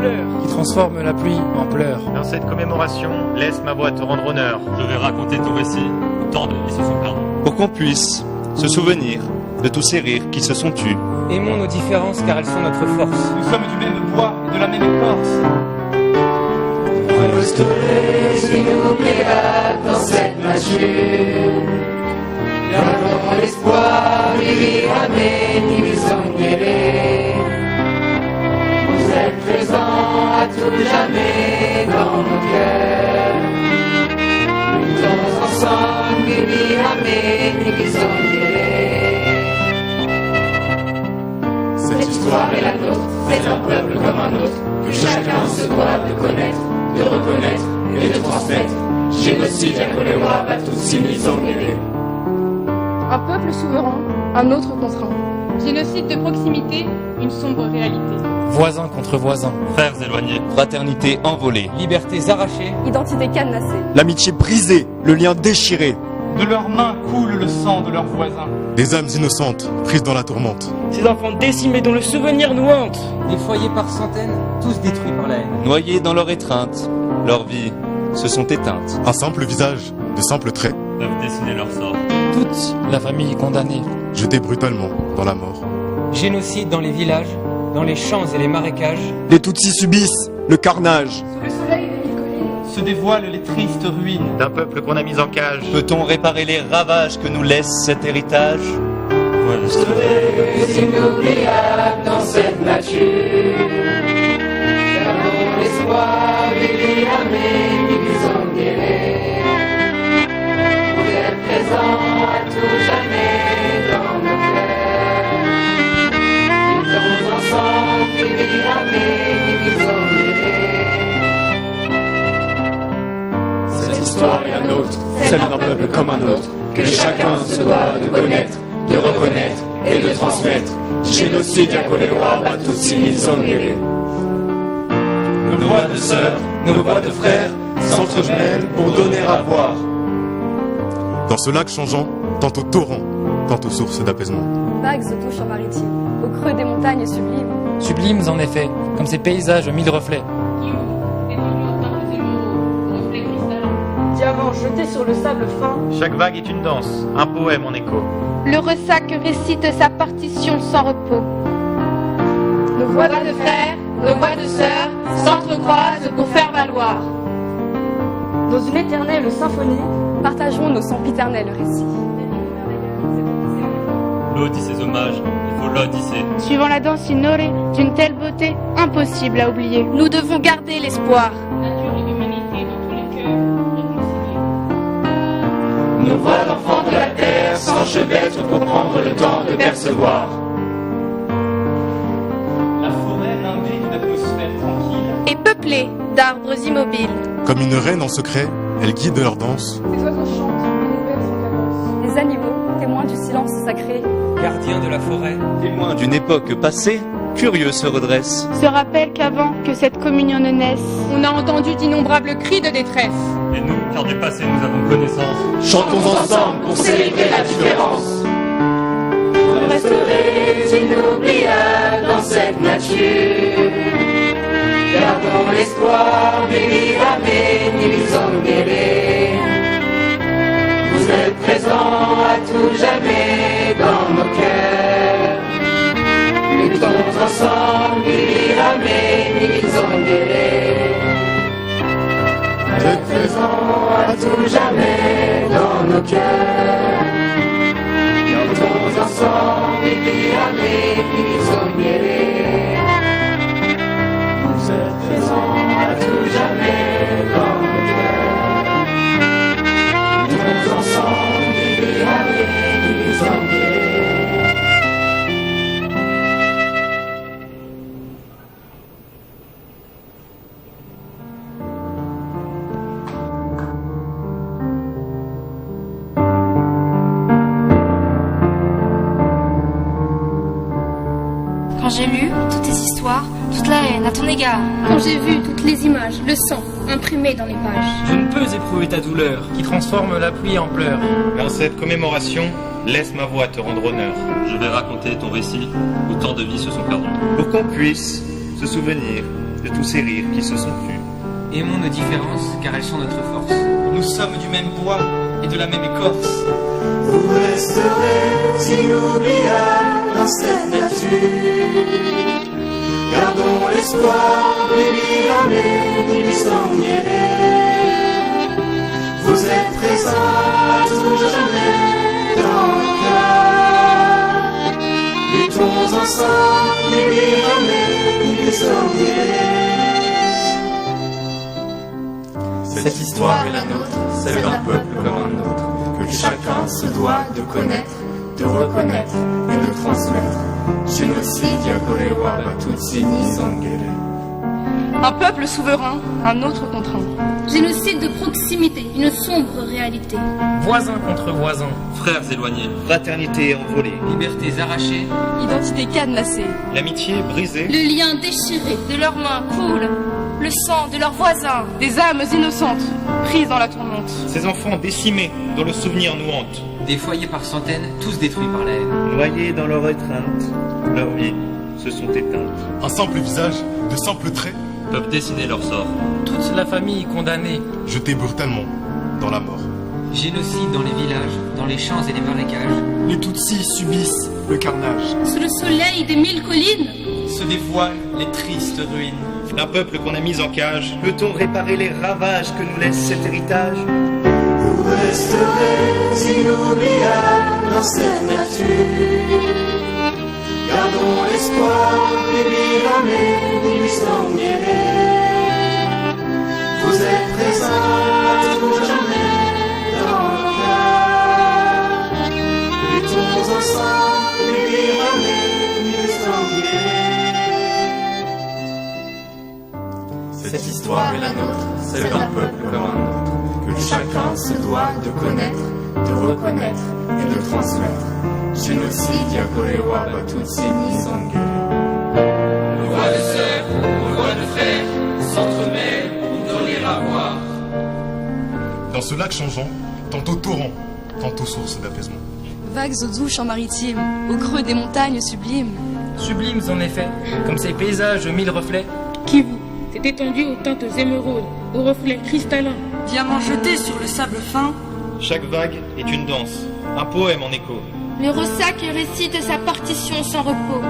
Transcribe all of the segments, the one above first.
douleur, qui transforme la pluie en pleurs. Dans cette commémoration, laisse ma voix te rendre honneur. Je vais raconter ton récit où tant de vies se sont perdues. Pour qu'on puisse se souvenir de tous ces rires qui se sont tus. aimons nos différences car elles sont notre force. Nous sommes du même bois et de la même écorce. Resterai inoubliable dans cette nature. Gardons l'espoir, vivirame ni bisognerez. Vous êtes présents à tout jamais dans nos cœurs. Luttons ensemble, vivirame ni bisognerez. Cette histoire est la nôtre, c'est un peuple comme un autre, que chacun se doit de connaître, de reconnaître et de transmettre. Génocide, Yakolewa, Batutsi, Nizongere. Un peuple souverain, un autre contraint. Génocide de proximité, une sombre réalité. Voisins contre voisins. Frères éloignés. Fraternité envolée. Libertés arrachées. Identité cadenassée. L'amitié brisée, le lien déchiré. De leurs mains coule le sang de leurs voisins. Des âmes innocentes, prises dans la tourmente. Ces enfants décimés dont le souvenir nous hante. Des foyers par centaines, tous détruits par la haine. Noyés dans leur étreinte, leurs vies se sont éteintes. Un simple visage, de simples traits. Peuvent dessiner leur sort. Toute la famille condamnée. Jetés brutalement dans la mort. Génocide dans les villages, dans les champs et les marécages. Les Tutsis subissent le carnage. Sous le soleil des collines Se dévoilent les tristes ruines D'un peuple qu'on a mis en cage. Peut-on réparer les ravages que nous laisse cet héritage? Resterai inoubliable dans cette nature. Gardons l'espoir, vivirame ni bisognerez. Vous êtes présents à tout jamais dans nos cœurs. Luttons ensemble, vivirame ni bisognerez. Cette histoire est la nôtre, celle d'un peuple comme un autre, que chacun se doit de connaître, de reconnaître et de transmettre. Génocide, Yakolewa, Batutsi, Nizongere. Nos voix de sœurs, nos voix de frères s'entremêlent pour donner à voir. Dans ce lac changeant, tantôt torrent, tantôt source d'apaisement. vagues se touchent en maritime, au creux des montagnes sublimes. Sublimes en effet, comme ces paysages aux mille reflets. Diamants jetés sur le sable fin. Chaque vague est une danse, un poème en écho. Le ressac récite sa partition sans repos. Nos Voix de frères, nos voix de sœurs s'entrecroisent pour faire valoir. Dans une éternelle symphonie, partageons nos sempiternels récits. L'Odyssée hommage, il faut l'Odyssée. Suivant la danse inorée d'une telle beauté, impossible à oublier. Nous devons garder l'espoir. Nature et humanité dans tous les cœurs réconciliés. Nos voix d'enfants de la terre s'enchevêtrent pour prendre le temps de percevoir. La forêt nimbée d'une atmosphère tranquille. Et peuplée d'arbres immobiles. Comme une reine en secret, elle guide leur danse. Les oiseaux chantent, les nouvelles sont cadence. Les animaux, témoins du silence sacré. Gardiens de la forêt. Témoins d'une époque passée, curieux se redressent. Se rappelle qu'avant que cette communion ne naisse, on a entendu d'innombrables cris de détresse. Et nous, car du passé nous avons connaissance. Chantons ensemble pour célébrer la différence. Vous resterez inoubliables dans cette nature. Gardons l'espoir, vivirame ni bisognerez. Vous êtes présents à tout jamais dans nos cœurs. Luttons ensemble, vivirame ni bisognerez. Vous êtes présents à tout jamais dans nos cœurs. Luttons ensemble, vivirame ni bisognerez. Vous êtes présents à tout jamais dans nos cœurs. Luttons ensemble, vivirame ni bisognerez. Quand j'ai lu toutes tes histoires, toute la haine à ton égard. Quand j'ai vu toutes les images, le sang imprimé dans les pages. Je ne peux éprouver ta douleur. Qui transforme la pluie en pleurs. Dans cette commémoration, laisse ma voix te rendre honneur. Je vais raconter ton récit où tant de vies se sont perdues. Pour qu'on puisse se souvenir de tous ces rires qui se sont tus. Aimons nos différences, car elles sont notre force. Nous sommes du même bois et de la même écorce. Vous resterez inoubliables dans cette nature. Gardons l'espoir, viviamo di sognare. Vous êtes présents toujours jamais dans le cœur. Luttons ensemble, viviamo di sognare. Cette histoire est la nôtre, celle d'un peuple comme un autre, que chacun se doit de connaître, de reconnaître et de transmettre. Génocide, Yakorewa, Batutsi, Nizongere. Un peuple souverain, un autre contraint. Génocide de proximité, une sombre réalité. Voisin contre voisin. Frères éloignés. Fraternité envolée. Libertés arrachées. Identité cadenassée. L'amitié brisée. Le lien déchiré. De leurs mains coule le sang de leurs voisins. Des âmes innocentes, prises dans la tourmente. Ces enfants décimés, dont le souvenir nous hante. Des foyers par centaines, tous détruits par la haine. Noyés dans leur étreinte, leurs vies se sont éteintes. Un simple visage, de simples traits, peuvent décider leur sort. Toute la famille condamnée. jetés brutalement dans la mort. Génocide dans les villages, dans les champs et les marécages. Les Tutsis subissent le carnage. Sous le soleil des 1000 collines se dévoilent les tristes ruines. D'un peuple qu'on a mis en cage, peut-on réparer les ravages que nous laisse cet héritage? Vous resterez inoubliables dans cette nature. Gardons l'espoir, viviamo di sognare. Vous êtes présents toujours jamais dans le cœur. Luttons ensemble, viviamo di sognare. Cette histoire est la nôtre, celle d'un peuple comme un autre, que chacun se doit de connaître, de reconnaître et de transmettre. Génocide, Yakorewa, Batutsi, Nizongere. Nos voix de sœurs, nos voix de frères s'entremêlent pour donner la voix. Dans ce lac changeant, tantôt torrent, tantôt source d'apaisement. Vagues aux doux champs maritimes, au creux des montagnes sublimes. Sublimes en effet, comme ces paysages aux 1000 reflets. Kivu s'est étendu aux teintes émeraudes, aux reflets cristallins. Diamants jetés sur le sable fin. Chaque vague est une danse, un poème en écho. Le ressac récite sa partition sans repos.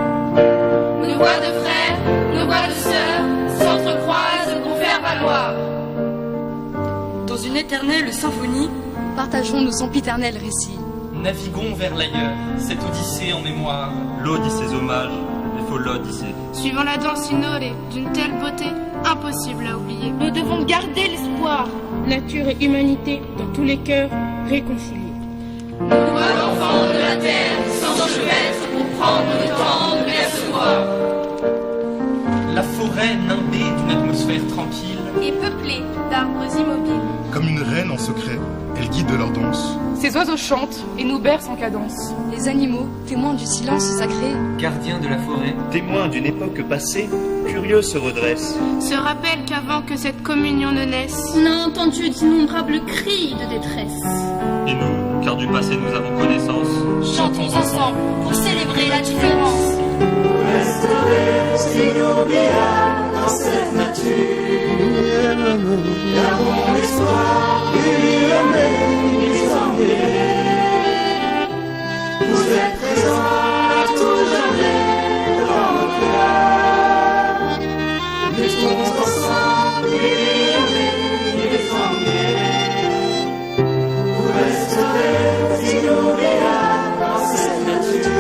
Nos voix de frères, nos voix de sœurs s'entrecroisent pour faire valoir. Dans une éternelle symphonie, partageons nos sempiternels récits. Naviguons vers l'ailleurs, cette odyssée en mémoire. L'Odyssée hommage, il faut l'Odyssée. Suivant la danse inorée d'une telle beauté, impossible à oublier. Nous devons garder l'espoir. Nature et humanité dans tous les cœurs réconciliés. Nous voix d'enfants de la terre s'enchevêtrent pour prendre le temps de percevoir. La forêt nimbée d'une atmosphère tranquille Et peuplée d'arbres immobiles. Comme une reine en secret, elle guide leur danse. Ces oiseaux chantent et nous bercent en cadence. Les animaux, témoins du silence sacré. Gardiens de la forêt. Témoins d'une époque passée, curieux se redressent. Se rappelle qu'avant que cette communion ne naisse, On a entendu d'innombrables cris de détresse. Et nous, car du passé nous avons connaissance, Chantons ensemble pour célébrer la différence. Resterez inoubliables dans cette nature. Gardons l'espoir, viviamo di sognare. Vous êtes présents tout jamais dans le cœur. Luttons ensemble, viviamo di sognare. Vous resterez inoubliables dans cette nature.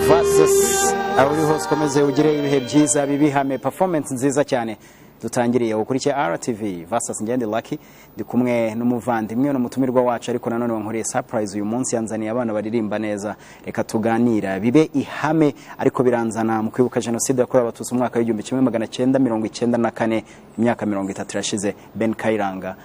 Versus aho uri hose ukomeze ugire ibihe byiza bibihame performance nziza cyane dutangiriye ukurikiye RTV Versus ngende Lucky ndi kumwe n'umuvandimwe n'umutumirwa wacu ariko nanone wankuriye surprise uyu munsi yanzaniye abana baririmba neza reka tuganira bibe ihame ariko biranzana mu kwibuka genocide yakorewe abatutsi mu mwaka wa 1994 imyaka 30 irashize Ben Kayiranga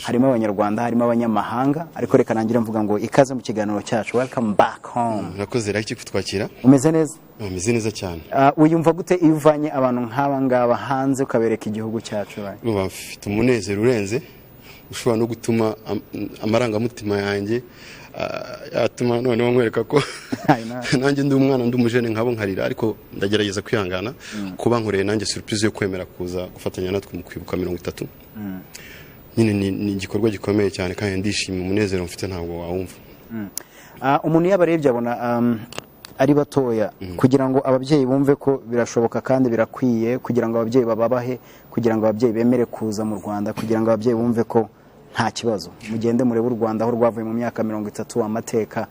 harimo abanyarwanda harimo abanyamahanga ariko reka nangire mvuga ngo ikaze mu kiganiro cyacu. Welcome back home. Nakoze raki kutwakira. Umeze neza? Umeze neza cyane. Uyumva gute iyo uvanye abantu nk'aba ngaba hanze ukabereka igihugu cyacu? Uba mfite umunezero urenze ushobora no gutuma amarangamutima yanjye atuma noneho nkwereka ko nanjye ndi umwana ndi umujene nkabo nkarira, ariko ndagerageza kwihangana kuba nkoreye nanjye surprise yo kwemera kuza gufatanya natwe mu kwibuka 30. Nyine ni igikorwa gikomeye cyane kandi ndishimye, umunezero mfite ntabwo wawumva. Umuntu yabarebye abona ari batoya kugira ngo ababyeyi bumve ko birashoboka kandi birakwiye, kugira ngo ababyeyi bababahe, kugira ngo ababyeyi bemere kuza mu Rwanda, kugira ngo ababyeyi bumve ko nta kibazo mugende murebe u Rwanda aho rwavuye mu myaka 30 amateka.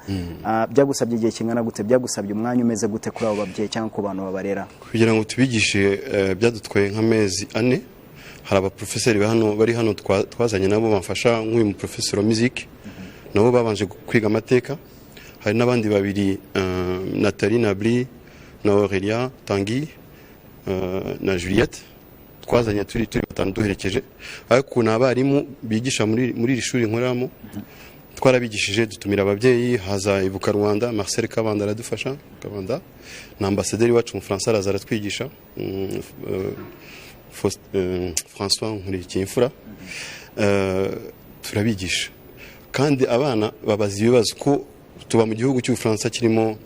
Byagusabye igihe kingana gute? Byagusabye umwanya umeze gute kuri abo babyeyi cyangwa ku bantu babarera? Kugira ngo tubigishe byadutwaye nk'amezi 4. Hari abaprofeseri bari hano twazanye nabo bamfasha, nk'uyu mu professeur wa musique nabo babanje kwiga amateka. Hari n'abandi babiri, Nathalie Nabli na Aurélia Tanguy na Juliette, twazanye turi batanu duherekeje. Ariko n'abarimu bigisha muri iri shuri nkoramo twarabigishije, dutumira ababyeyi. Haza Ibuka Rwanda, Marcel Kabanda aradufasha, Kabanda na ambassadeur wacu mu France aratwigisha, François Nkurikiyimfura. Turabigisha kandi abana babaza ibibazo ko tuba mu gihugu cy'u France kirimo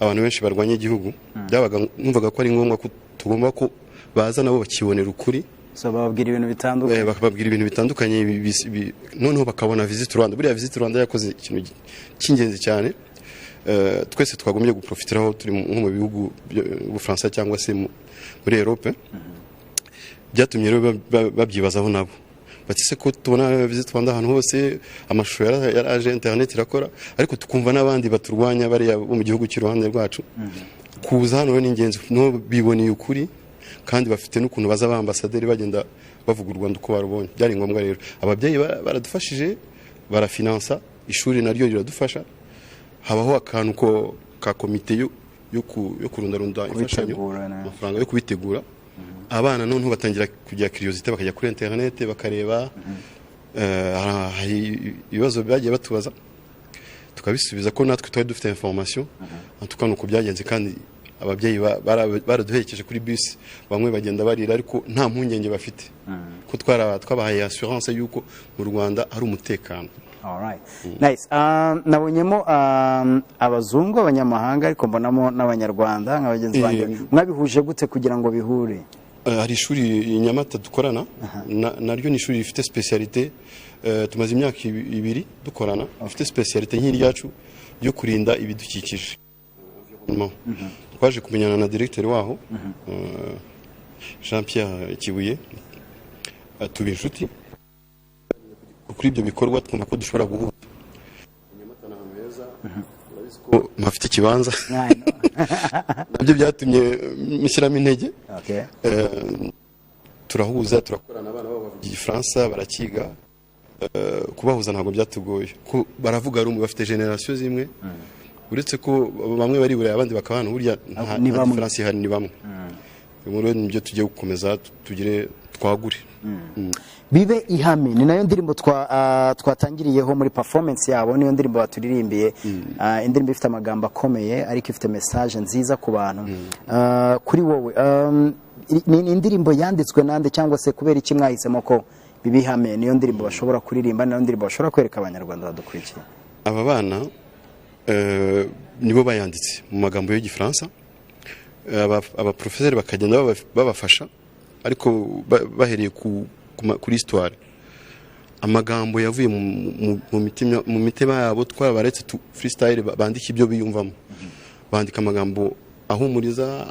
abantu benshi barwanya igihugu. Byabaga numvaga ko ari ngombwa ko tugomba ko baza nabo bakibonera ukuri, bababwira ibintu bitandukanye, bakababwira ibintu bitandukanye, noneho bakabona Visit Rwanda. Buriya Visit Rwanda yakoze ikintu cy'ingenzi cyane, twese twagombye guprofitiraho turi nko mu bihugu by'Ubufaransa cyangwa se muri Europe. Byatumye rero babyibazaho nabo bati se ko tubona Visit Rwanda ahantu hose, amashusho yaraje, internet irakora, ariko tukumva n'abandi baturwanya bariya bo mu gihugu cy'uruhande rwacu. Kuza hano ni ingenzi, no biboneye ukuri kandi bafite n'ukuntu baza abambasaderi bagenda bavuga u Rwanda uko barubonye. Byari ngombwa rero ababyeyi baradufashije, barafinansa ishuri naryo riradufasha. Habaho akantu ka komite yo kurundarunda imfashanyo, amafaranga yo kubitegura. Abana noneho batangira kugira curiosité, bakajya kuri internet bakareba. Ibibazo byagiye batubaza tukabisubiza ko natwe twari dufite information, antuka nuko byagenze. kandi ababyeyi baraduherekeje kuri bus, bamwe bagenda barira ariko nta mpungenge bafite ko twabahaye assurance yuko mu Rwanda ari umutekano. Alright. Nice. Nabonyemo abazungu, abanyamahanga, ariko mbonamo n'abanyarwanda nk'abagenzi banjye. Mwabihuje gute kugira ngo bihure? Hari ishuri i Nyamata dukorana, naryo ni ishuri rifite specialité. Tumaze imyaka 2 dukorana, rifite specialité nk'iri yacu yo kurinda ibidukikije. Twaje kumenyana na directeur waho, Jean-Pierre Kibuye, tuba inshuti. Kuri ibyo bikorwa twumva ko dushobora guhuza. Nyamata n'ahantu heza, urabizi ko mpafite ikibanza, nabyo byatumye mishyiramo intege. Turahuza, turakorana, abana babo bavuga Igifaransa barakiga. Kubahuza ntabwo byatugoye, ko baravuga rumwe, bafite generation zimwe. Uretse ko bamwe bari buri abandi bakabana, burya nta difference ihari, ni bamwe. Muri nibyo tugiye gukomeza tugire twagure. Bibe ihame ni nayo ndirimbo twatangiriyeho muri performance yabo, niyo ndirimbo baturirimbiye. Indirimbo ifite amagambo akomeye ariko ifite message nziza ku bantu. Kuri wowe ni indirimbo yanditswe nande, cyangwa se kubera iki mwahisemo ko Bibe ihame niyo ndirimbo bashobora kuririmba, niyo ndirimbo bashobora kwereka abanyarwanda badukurikiye? Aba bana nibo bayanditse mu magambo y'Igifaransa. Abaprofeseri bakagenda babafasha, ariko bahereye kuri histoire. Amagambo yavuye mu mitima yabo, twabaretse freestyle bandika ibyo biyumvamo. Bandika amagambo ahumuriza,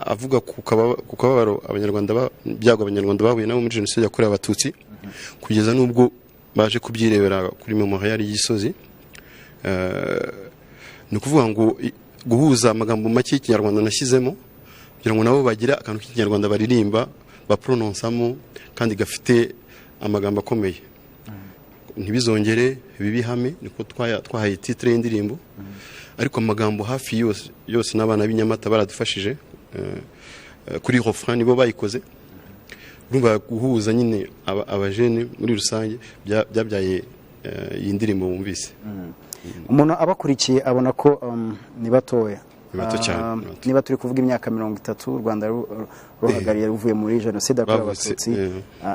avuga ku kababaro abanyarwanda bahuye nabo muri jenoside yakorewe Abatutsi, kugeza n'ubwo baje kubyirebera kuri memorial y'Gisozi. Ni ukuvuga ngo guhuza amagambo make y'Ikinyarwanda nashyizemo kugira ngo nabo bagira akantu k'Ikinyarwanda baririmba, baprononsamo, kandi gafite amagambo akomeye. Ntibizongere Bibe ihame, niko twahaye titre y'indirimbo. Ariko amagambo hafi yose n'abana b'inyamata baradufashije. Kuri refrain nibo bayikoze. urumva guhuza nyine abajene muri rusange byabyaye iyi ndirimbo bumvise. Umuntu abakurikiye abona ko ni batoya, niba turi kuvuga imyaka 30 u Rwanda ruhagariye ruvuye muri jenoside yakorewe Abatutsi,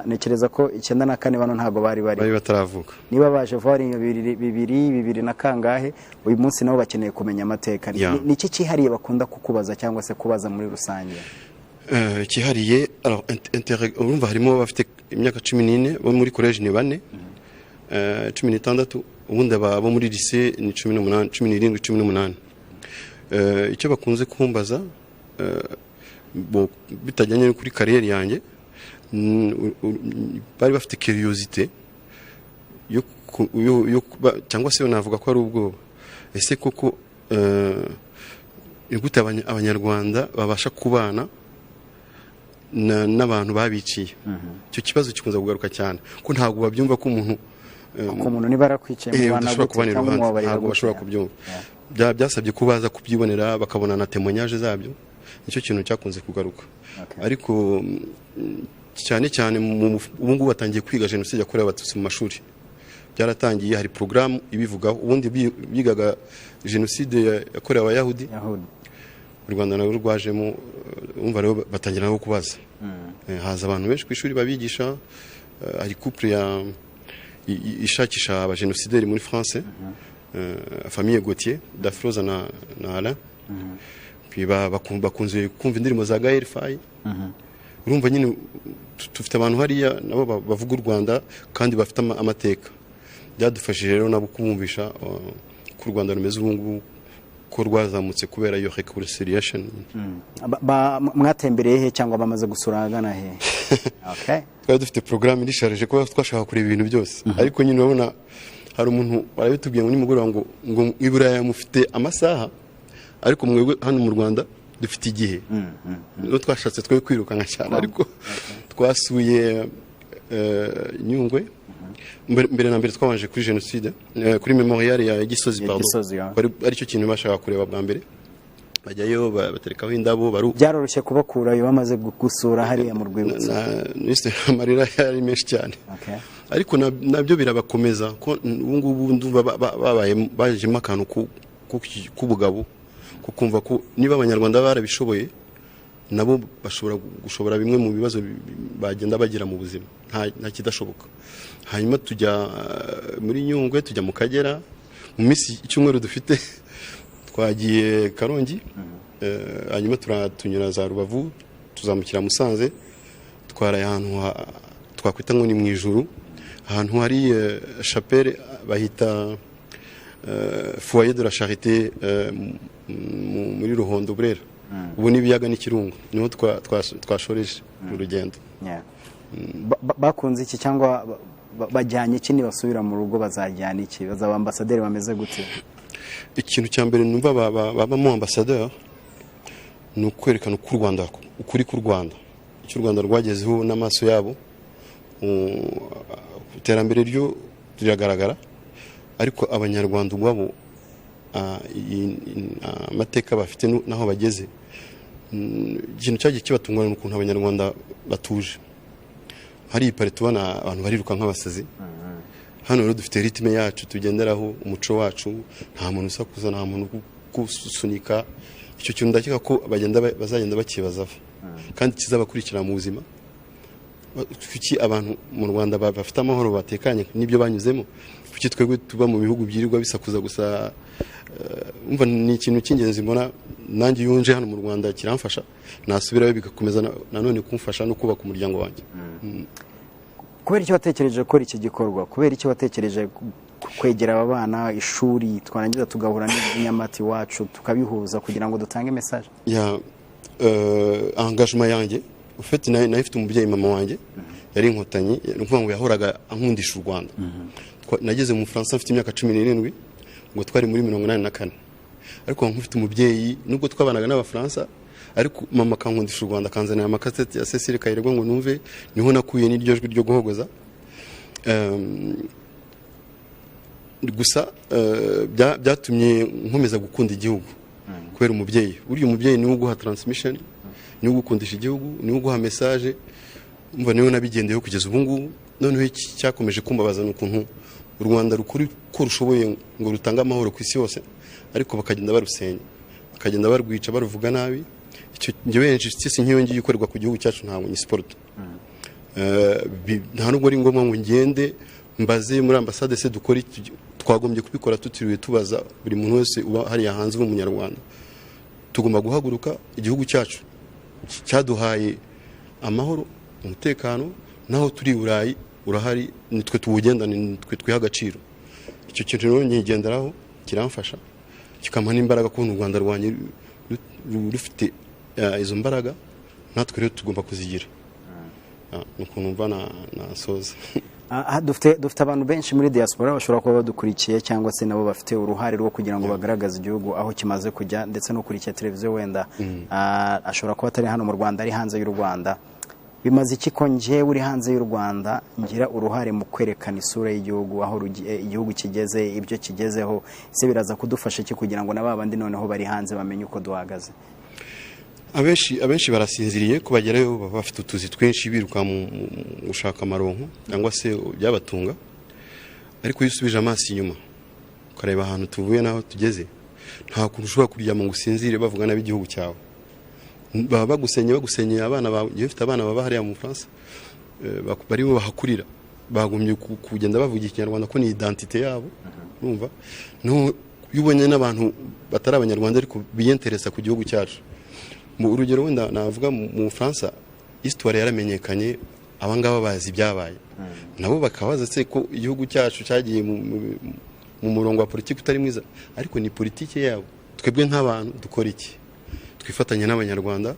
nekereza ko 94 bano ntago bari bataravuka, niba baje vuba bibiri na kangahe, uyu munsi nabo bakeneye kumenya amateka. Ni iki cyihariye bakunda kukubaza cyangwa se kubaza muri rusange? Cyihariye urumva harimo bafite imyaka 14 bo muri college ni 4, 16 ubundi abo muri lycée ni 18, 17, 18. Icyo bakunze kumbaza bitajyanye kuri kariyeri yanjye, bari bafite curiosité cyangwa se navuga ko ari ubwoba, ese koko gute abanyarwanda babasha kubana n'abantu babiciye. Icyo kibazo kikunze kugaruka cyane ko ntabwo babyumva ko umuntu niba arakwicaye mu bana gute cyangwa umubabarira ntabwo bashobora kubyumva. Byasabye kubaza kubyibonera bakabona na témoignage zabyo, nicyo kintu cyakunze kugaruka. Ariko cyane cyane ubu ngubu batangiye kwiga jenoside yakorewe Abatutsi mu mashuri, byaratangiye, hari programme ibivugaho. Ubundi bigaga jenoside yakorewe Abayahudi, u Rwanda nawe rwajemo, umva rero batangira no kubaza. Haza abantu benshi ku ishuri babigisha, hari couple ishakisha abajenosideri muri France, famille Gauthier, Dafroza na Alain, puis bakunze kumva indirimbo za Gaël Faye. Urumva nyine tufite abantu hariya nabo bavuga u Rwanda kandi bafite amateka. Byadufashije rero nabo kumumvisha ko u Rwanda rumeze ubu ngubu, ko rwazamutse kubera iyo reconciliation. Mwatembereye he cyangwa bamaze gusura agana he? Twari dufite programme irisharije ko twashaka kureba ibintu byose, ariko nyine urabona hari umuntu warabitubwiye ngo nimugoroba ngo i Buraya mufite amasaha, ariko mwebwe hano mu Rwanda dufite igihe. Twashatse twe kwirukanka cyane, ariko twasuye Nyungwe. Mbere na mbere twabanje kuri jenoside, kuri memorial ya Gisozi, aricyo kintu bashaka kureba bwa mbere. Bajyayo baterekaho indabo, byaroroshye kubakurayo bamaze gusura hariya mu rwibutso. Amarira yari menshi cyane, ariko nabyo birabakomeza ko ubu ngubu ndumva bajemo akantu k'ubugabo, kukumva ko niba abanyarwanda barabishoboye nabo gushobora bimwe mu bibazo bagenda bagira mu buzima, nta kidashoboka. Hanyuma tujya muri Nyungwe, tujya mu Kagera, mu minsi icyumweru dufite twagiye Karongi, hanyuma tunyura za Rubavu, tuzamukira Musanze, twaraye ahantu twakwita ngo ni mu ijuru, ahantu hari chapelle bahita foyer de la charité muri Ruhondo Burera. Ubu n'ibiyaga n'ikirungo niho twashoreje urugendo. Bakunze iki cyangwa bajyanye iki nibasubira mu rugo bazajyana iki? Bazaba ambasaderi bameze gute? Ikintu cya mbere numva babamo ambasaderi ni ukwerekana uko u Rwanda, ukuri k'u Rwanda, icyo u Rwanda rwagezeho n'amaso yabo. Iterambere ryo riragaragara, ariko abanyarwanda ubwabo amateka bafite naho bageze, ikintu cyagiye kibatungana n'ukuntu abanyarwanda batuje. Hari ipare tubona abantu bariruka nk'abasazi, hano rero dufite ritme yacu tugenderaho, umuco wacu, nta muntu usakuza, nta muntu gusunika. Icyo kintu ndakeka ko bazagenda bakibazaho kandi kizabakurikira mu buzima. Kuki abantu mu Rwanda bafite amahoro batekanye n'ibyo banyuzemo, kuki twebwe tuba mu bihugu byirirwa bisakuza gusa? Umva ni ikintu cy'ingenzi mbona nanjye yunje hano mu Rwanda kiramfasha, nasubirayo bigakomeza nanone kumfasha no kubaka umuryango wanjye. Kubera icyo watekereje gukora iki gikorwa, kubera icyo watekereje kwegera aba bana ishuri, twarangiza tugahura n'inyamati wacu tukabihuza kugira ngo dutange message? Engagement yanjye ufite nayifite umubyeyi mama wanjye yari inkotanyi, nukuvuga ngo yahoraga ankundisha u Rwanda. Nageze mu France mfite imyaka 17, ngo twari muri 1984, ariko nkufite umubyeyi nubwo twabanaga n'abafaransa, ariko mama kankundisha u Rwanda, kanzanira amakasete ya Cecile Kayirebwa ngo numve, niho nakuye n'iryo jwi ryo guhogoza. Gusa byatumye nkomeza gukunda igihugu kubera umubyeyi. Uriya umubyeyi niwe uguha transmission, niwe ugukundisha igihugu, niwe uguha message. umva niyo nabigendeyeho kugeza ubu ngubu. Noneho iki cyakomeje kumbabaza ni ukuntu u Rwanda rukuri ko rushoboye ngo rutange amahoro ku isi yose, ariko bakagenda barusenya, bakagenda barwica, baruvuga nabi. Icyo njyewe injustice nk'iyo ngiye ikorerwa ku gihugu cyacu ntabwo ni sport. Nta nubwo ari ngombwa ngo ngende mbaze muri ambasade se dukora twagombye kubikora tutiriwe tubaza buri muntu wese uba hariya hanze w'umunyarwanda. Tugomba guhaguruka, igihugu cyacu cyaduhaye amahoro, umutekano, naho turi Burayi urahari, nitwe tuwugendana, nitwe twiha agaciro. Icyo kintu rero nyigenderaho kiramfasha, kikampa n'imbaraga ko u Rwanda rwanye rufite izo mbaraga, natwe rero tugomba kuzigira. Nuko numva nasoza. Dufite abantu benshi muri diaspora bashobora kuba badukurikiye cyangwa se nabo bafite uruhare rwo kugira ngo bagaragaze igihugu aho kimaze kujya, ndetse no kurikiye televiziyo wenda ashobora kuba atari hano mu Rwanda, ari hanze y'u Rwanda. Bimaze iki ko njye uri hanze y'u Rwanda ngira uruhare mu kwerekana isura y'igihugu, aho igihugu kigeze, ibyo kigezeho? Ese biraza kudufasha iki kugira ngo n'abandi noneho bari hanze bamenye uko duhagaze? Abenshi barasinziriye kubagerayo, bafite utuzi twinshi biruka mu gushaka amaronko cyangwa se byabatunga. Ariko iyo usubije amaso inyuma ukareba ahantu tuvuye naho tugeze, nta kuntu ushobora kuryama ngo usinzire bavuga nabi igihugu cyawe. Baba bagusenyeye abana bawe. Iyo ufite abana baba hariya mu France baribo bahakurira, bagombye kugenda bavuga ikinyarwanda ko ni identité yabo, urumva. No yubonye n'abantu batari abanyarwanda ariko biyenteresa ku gihugu cyacu. Mu urugero wenda navuga mu France histoire yaramenyekanye, abangaba bazi byabaye, nabo bakabaza se ko igihugu cyacu cyagiye mu murongo wa politiki utari mwiza, ariko ni politiki yabo. Twebwe nk'abantu dukora iki? Twifatanya n'abanyarwanda,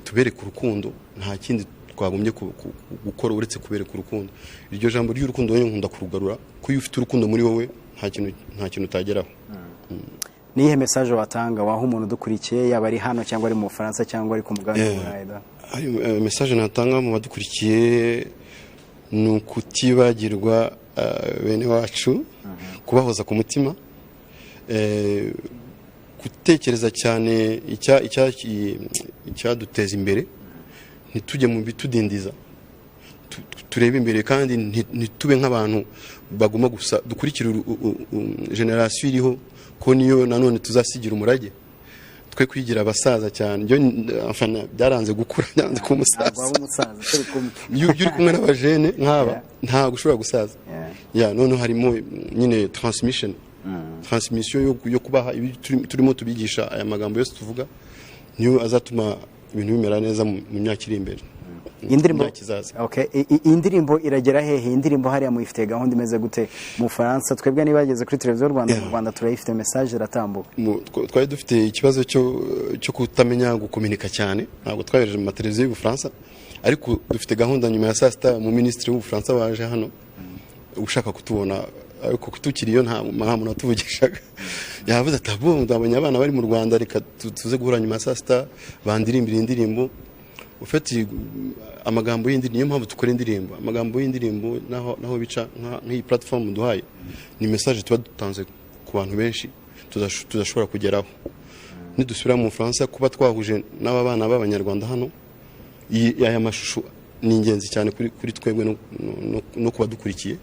tubereka urukundo, nta kindi twagombye gukora uretse kubereka urukundo. Iryo jambo ry'urukundo rero nkunda kurugarura, ko iyo ufite urukundo muri wowe nta kintu utageraho. Nihe message watanga waho umuntu dukurikiye, yaba ari hano cyangwa ari mu Faransa cyangwa ari ku mugabane w'Uburayi? Message natanga mu badukurikiye ni ukutibagirwa bene wacu, kubahoza ku mutima, gutekereza cyane icyaduteza imbere, ntitujye mu bitudindiza, turebe imbere kandi ntitube nk'abantu baguma gusa dukurikira generation iriho, ko niyo nanone tuzasigira umurage. Twe kwigira abasaza cyane, byaranze gukura, byaranze kuba umusaza. Iyo uri kumwe n'abajene nk'aba ntabwo ushobora gusaza. None harimo nyine transmission yo kubaha turimo tubigisha aya magambo yose tuvuga, niyo azatuma ibintu bimera neza mu myaka iri imbere. Indirimbo iragera hehe? Indirimbo hariya muyifite gahunda imeze gute mu Faransa? Twebwe niba bageze kuri televiziyo y'u Rwanda, mu Rwanda turayifite, message iratambuka. Twari dufite ikibazo cyo kutamenya gukominika cyane, ntabwo twayohereje mu mateleviziyo y'u Bufaransa, ariko dufite gahunda nyuma ya saa sita mu minisitiri w'u Bufaransa waje hano ushaka kutubona, ariko kutukiriyo nta muntu watuvugishaga. Yavuze ati ndabonye abana bari mu Rwanda, reka tuze guhura nyuma ya saa sita bandirimbira indirimbo. Ufite amagambo y'indirimbo, niyo mpamvu dukora indirimbo. Amagambo y'indirimbo naho bica nk'iyi platform duhaye, ni message tuba dutanze ku bantu benshi tudashobora kugeraho. Nidusubira mu Faransa, kuba twahuje n'aba bana b'abanyarwanda hano, aya mashusho ni ingenzi cyane kuri twebwe no kuba dukurikiye.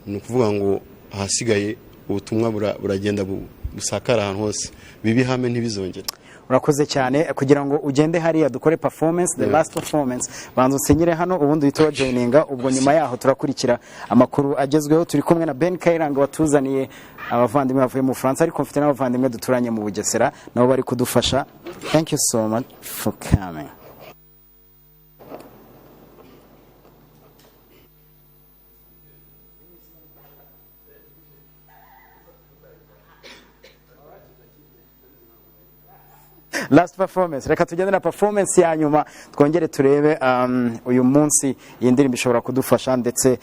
Ni ukuvuga ngo ahasigaye ubutumwa buragenda busakara ahantu hose, bibi hame ntibizongera. Urakoze cyane. Kugira ngo ugende hariya dukore performance, the last performance, banza usinyire hano, ubundi uhita joininga, ubwo nyuma yaho turakurikira amakuru agezweho. Turi kumwe na Ben Kayiranga watuzaniye abavandimwe bavuye mu France, ariko mfite n'abavandimwe duturanye mu Bugesera nabo bari kudufasha. Thank you so much for coming. Last performance, reka tugende na performance ya nyuma, twongere turebe uyu munsi iyi ndirimbo ishobora kudufasha, ndetse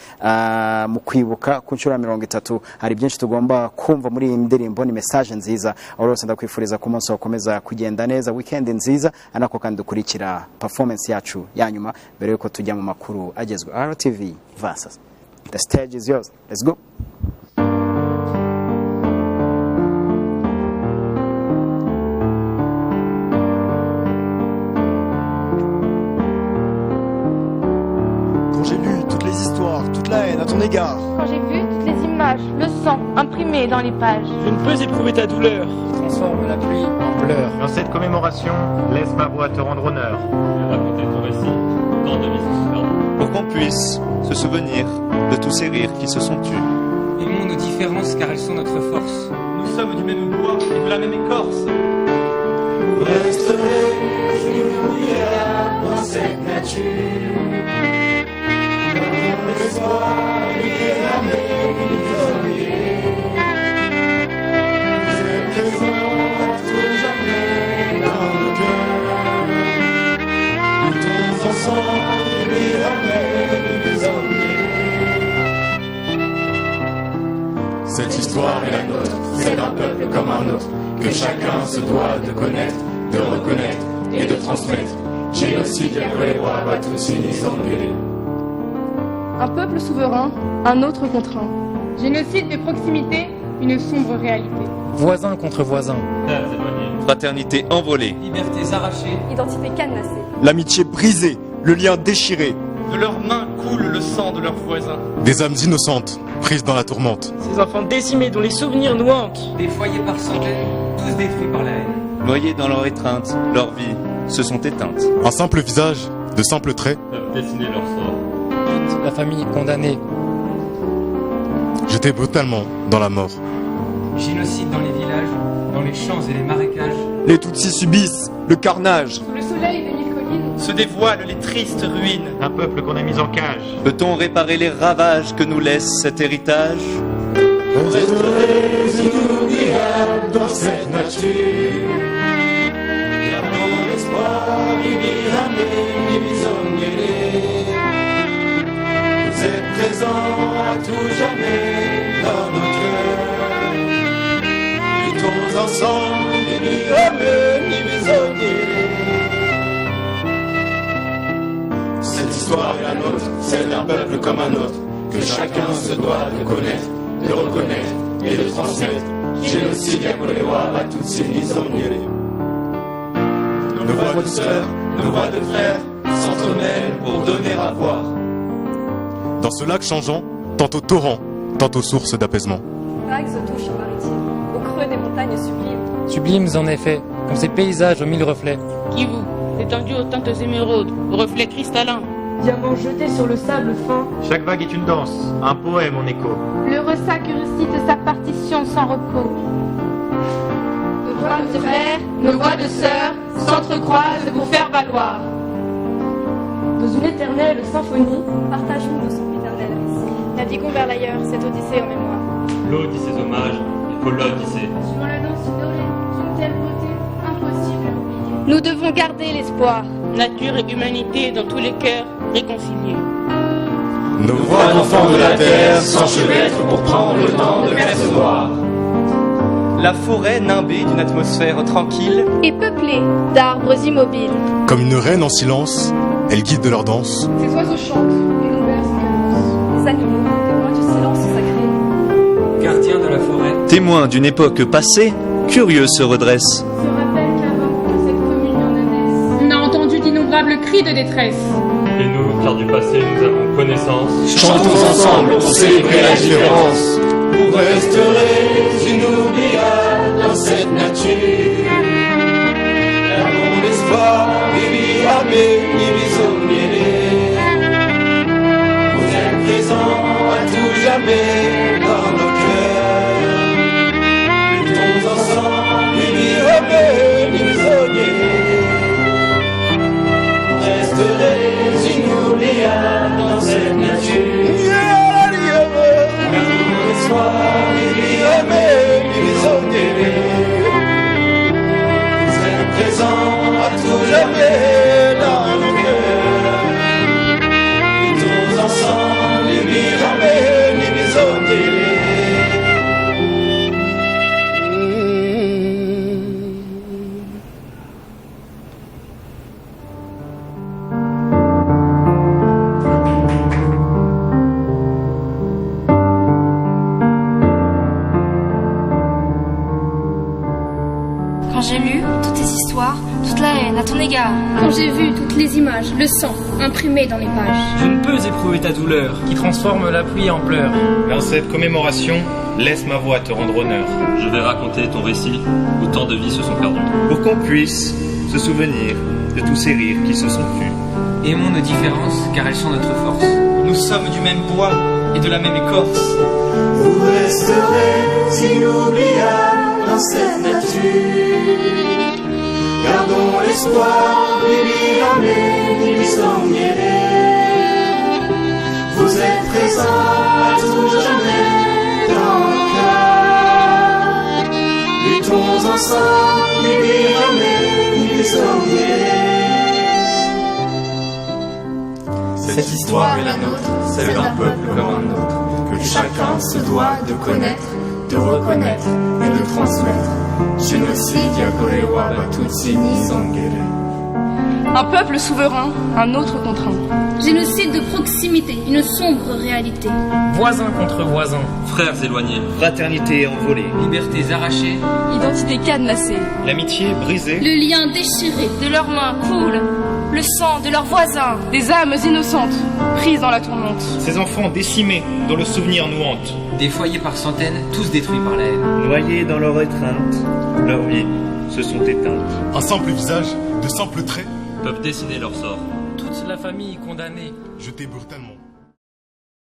mu kwibuka ku nshuro 30 hari byinshi tugomba kumva muri iyi ndirimbo. Ni message nziza, aho rwose ndakwifuriza ku munsi wakomeza kugenda neza, weekend nziza, anako kandi dukurikira performance yacu ya nyuma mbere yuko tujya mu makuru agezwe. RTV Versus, the stage is yours, let's go. la haine à ton égard. Quand j'ai vu toutes les images, le sang imprimé dans les pages. Je ne peux éprouver ta douleur. Transforme la pluie en pleurs. Dans cette commémoration, laisse ma voix te rendre honneur. Je vais raconter ton récit, tant de misères. Pour qu'on puisse se souvenir de tous ces rires qui se sont tus. Aimons nos différences car elles sont notre force. Nous sommes du même bois et de la même écorce. Vous resterez inoubliables dans cette nature. Dans l'espoir et l'amour nous oublier. Vous êtes présents à tout jamais dans nos cœurs. Luttons ensemble et jamais nous oublier. Cette histoire est la nôtre, c'est d'un peuple comme un autre, que chacun se doit de connaître, de reconnaître et de transmettre. Génocide, Yagué-Roi, Batutsi, Nizongere. Un peuple souverain, un autre contraint. Génocide de proximité, une sombre réalité. Voisin contre voisin. Terres éloignées. Fraternité envolée. Libertés arrachées. Identité cadenassée. L'amitié brisée, le lien déchiré. De leurs mains coule le sang de leurs voisins. Des âmes innocentes, prises dans la tourmente. Ces enfants décimés dont les souvenirs nous hantent. Des foyers par centaines, tous détruits par la haine. Noyés dans leur étreinte, leurs vies se sont éteintes. Un simple visage, de simples traits. Peuvent dessiner leur sort. Toute la famille condamnée. J'étais brutalement dans la mort. Génocide dans les villages, dans les champs et les marécages. Les Tutsis subissent le carnage. Sous le soleil de mille collines, Se dévoilent les tristes ruines. Un peuple qu'on a mis en cage. Peut-on réparer les ravages que nous laisse cet héritage? Vous resterez inoubliables dans cette nature. Gardons l'espoir, Ibirame, Ibizongere. Vous êtes présents à tout jamais dans nos cœurs. Luttons ensemble, Ibirame, Ibizongere. Cette histoire est la nôtre, celle d'un peuple comme un autre, que chacun se doit de connaître, de reconnaître et de transmettre. Génocide, Yagué-Roi, Batutsi, Nizongere. Nos voix de sœurs, nos voix de frères s'entremêlent pour donner à voir. Dans ce lac changeant, tantôt torrent, tantôt source d'apaisement. Vagues aux touches maritimes, au creux des montagnes sublimes. Sublimes en effet, comme ces paysages aux mille reflets. Kivu, étendu aux teintes émeraudes, aux reflets cristallins. Diamants jetés sur le sable fin. Chaque vague est une danse, un poème en écho. le ressac récite sa partition sans repos. Nos voix de frères, nos voix de sœurs s'entrecroisent pour faire valoir. Dans une éternelle symphonie, partageons nos sempiternels récits. Naviguons vers l'ailleurs, cette odyssée en mémoire. L'eau dit ses hommages, et Paul l'Odyssée. Suivant la danse dorée, d'une telle beauté, impossible à oublier. Nous devons garder l'espoir. Nature et humanité dans tous les cœurs réconciliés. Nos voix d'enfants de la terre s'enchevêtrent pour prendre le temps de percevoir. La forêt nimbée d'une atmosphère tranquille Et peuplée d'arbres immobiles. Comme une reine en silence, elle guide de leur danse. Ces oiseaux chantent, et nous bercent en cadence. Les animaux, témoins du silence sacré. Gardiens de la forêt. Témoins d'une époque passée, curieux se redressent. Se rappelle qu'avant que cette communion ne naisse, On a entendu d'innombrables cris de détresse. Et nous, car du passé, nous avons connaissance. Chantons ensemble pour célébrer la différence. Vous resterez inoubliables dans cette nature. Gardons l'espoir, Bibi Amé, Bibi Zombiere. Vous êtes présents à tout jamais dans nos cœurs. Luttons ensemble, Bibi Amé, Bibi Zombiere. Vous resterez inoubliables dans cette nature. Gardons l'espoir, Bibi Amé, Bibi Zombiere. Vous êtes présents à tout jamais dans nos cœurs. Luttons ensemble, Bibi Amé, Bibi Zombiere. à ton égard. Quand j'ai vu toutes les images, le sang imprimé dans les pages. Je ne peux éprouver ta douleur, qui transforme la pluie en pleurs. Dans cette commémoration, laisse ma voix te rendre honneur. Je vais raconter ton récit où tant de vies se sont perdues. Pour qu'on puisse se souvenir de tous ces rires qui se sont tus. Aimons nos différences, car elles sont notre force. Nous sommes du même bois et de la même écorce. Vous resterez inoubliables dans cette nature. Gardons l'espoir, viviamo bisognerà. Vous êtes présents à tout jamais dans le cœur. Luttons ensemble, viviamo bisognerà. Cette histoire est la nôtre, celle d'un peuple comme un autre, que chacun se doit de connaître, de reconnaître et de transmettre. Génocide, Yakorewa, Batutsi, Nizongere. Un peuple souverain, un autre contraint. Génocide de proximité, une sombre réalité. Voisins contre voisins. Frères éloignés. Fraternité envolée. Libertés arrachées. Identité cadenassée. L'amitié brisée. Le lien déchiré. De leurs mains coule le sang de leurs voisins. Des âmes innocentes, prises dans la tourmente. Ces enfants décimés, dont le souvenir nous hante. Des foyers par centaines, tous détruits par la haine. Noyés dans leur étreinte, leurs vies se sont éteintes. Un simple visage, de simples traits, peuvent décider leur sort. Toute la famille condamnée. jetés brutalement.